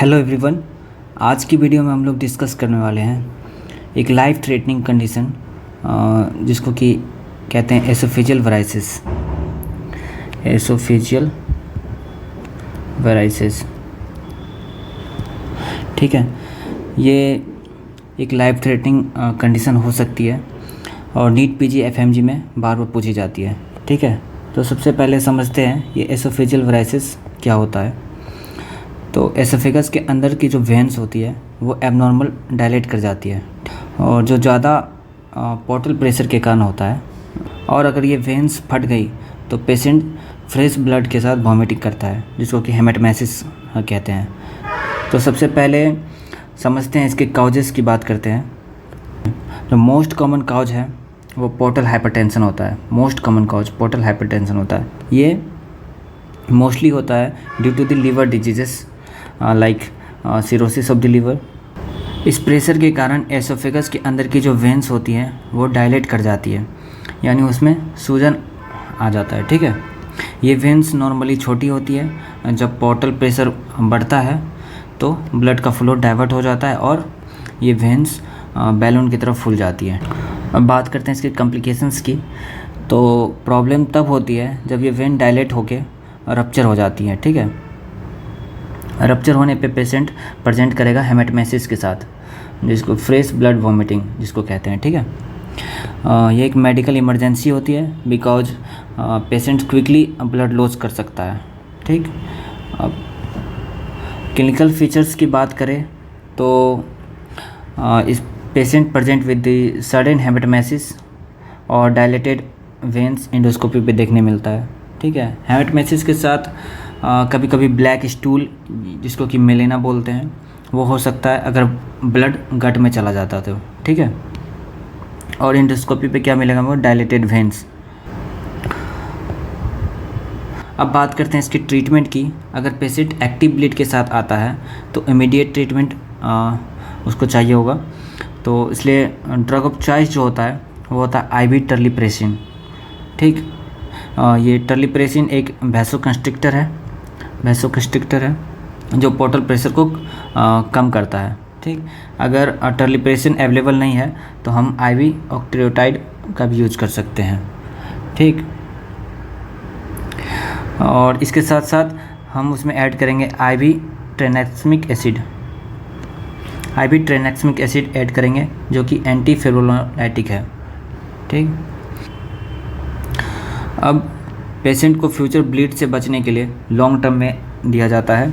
Hello everyone, आज की video में हम लोग डिस्कस करने वाले हैं एक लाइफ थ्रेटनिंग कंडीशन जिसको कि कहते हैं एसोफेजियल वराइसिस। एसोफेजियल वराइसिस, ठीक है। ये एक लाइफ थ्रेटनिंग कंडीशन हो सकती है और नीट पीजी एफएमजी में बार बार पूछी जाती है, ठीक है। तो सबसे पहले समझते हैं ये एसोफेजियल वराइसिस क्या होता है। तो एसोफेगस के अंदर की जो वेन्स होती है वो एबनॉर्मल डायलेट कर जाती है और जो ज़्यादा पोर्टल प्रेशर के कारण होता है, और अगर ये वेन्स फट गई तो पेशेंट फ्रेश ब्लड के साथ वॉमिटिंग करता है, जिसको कि हेमेटोमेसिस कहते हैं। तो सबसे पहले समझते हैं इसके काउजेस की बात करते हैं। जो मोस्ट कॉमन काउज है वो पोर्टल हाइपरटेंशन होता है। Most common cause portal hypertension होता है। ये मोस्टली होता है due to the liver diseases like cirrhosis of the liver. इस प्रेशर के कारण एसोफेगस के अंदर की जो वेन्स होती हैं वो डायलेट कर जाती है, यानी उसमें सूजन आ जाता है, ठीक है। ये वेन्स नॉर्मली छोटी होती है। जब पोर्टल प्रेशर बढ़ता है तो ब्लड का फ्लो डाइवर्ट हो जाता है और ये वेन्स बैलून की तरफ फूल जाती है। अब बात करते हैं इसके कॉम्प्लिकेशंस की। तो प्रॉब्लम तब होती है जब ये वेन डायलेट होके रप्चर हो जाती है, ठीक है। रप्चर होने पे पेशेंट प्रेजेंट करेगा हेमेटोमेसिस के साथ, जिसको फ्रेश ब्लड वॉमिटिंग जिसको कहते हैं, ठीक है। ये एक मेडिकल इमरजेंसी होती है because patient quickly blood loss कर सकता है, ठीक। अब क्लिनिकल फीचर्स की बात करें तो इस patient present with the sudden haematemesis और डायलेटेड वेन्स एंडोस्कोपी पे देखने मिलता है, ठीक है। हेमेटोमेसिस के साथ कभी कभी ब्लैक स्टूल जिसको कि मेलेना बोलते हैं वो हो सकता है अगर ब्लड गट में चला जाता तो, ठीक है। और एंडोस्कोपी पे क्या मिलेगा वो डायलेटेड वेन्स। अब बात करते हैं इसकी ट्रीटमेंट की। अगर पेशेंट एक्टिव ब्लीड के साथ आता है तो इमीडिएट ट्रीटमेंट उसको चाहिए होगा। तो इसलिए ड्रग ऑफ चॉइस जो होता है वो होता है आईवी टर्लीप्रेसिन, ठीक। ये टर्लीप्रेसिन एक वैसोकंस्ट्रिक्टर है जो पोर्टल प्रेशर को कम करता है, ठीक। अगर टर्लीप्रेसिन अवेलेबल नहीं है तो हम आईवी ऑक्ट्रियोटाइड का भी यूज कर सकते हैं, ठीक। और इसके साथ साथ हम उसमें ऐड करेंगे आईवी ट्रेनेक्समिक एसिड ऐड करेंगे जो कि एंटी फिब्रोलाइटिक है, ठीक। अब पेशेंट को फ्यूचर ब्लीड से बचने के लिए लॉन्ग टर्म में दिया जाता है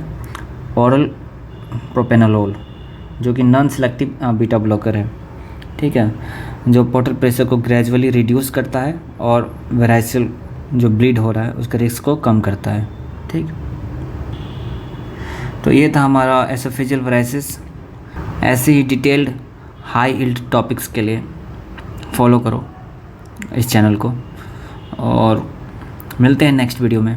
ओरल प्रोपेनोलोल, जो कि नॉन सेलेक्टिव बीटा ब्लॉकर है, ठीक है। जो पोर्टल प्रेशर को ग्रेजुअली रिड्यूस करता है और वराइसिल जो ब्लीड हो रहा है उसके रिस्क को कम करता है, ठीक। तो ये था हमारा एसोफेजियल वराइसिस। ऐसे ही डिटेल्ड हाई यील्ड टॉपिक्स के लिए फॉलो करो इस चैनल को और मिलते हैं नेक्स्ट वीडियो में।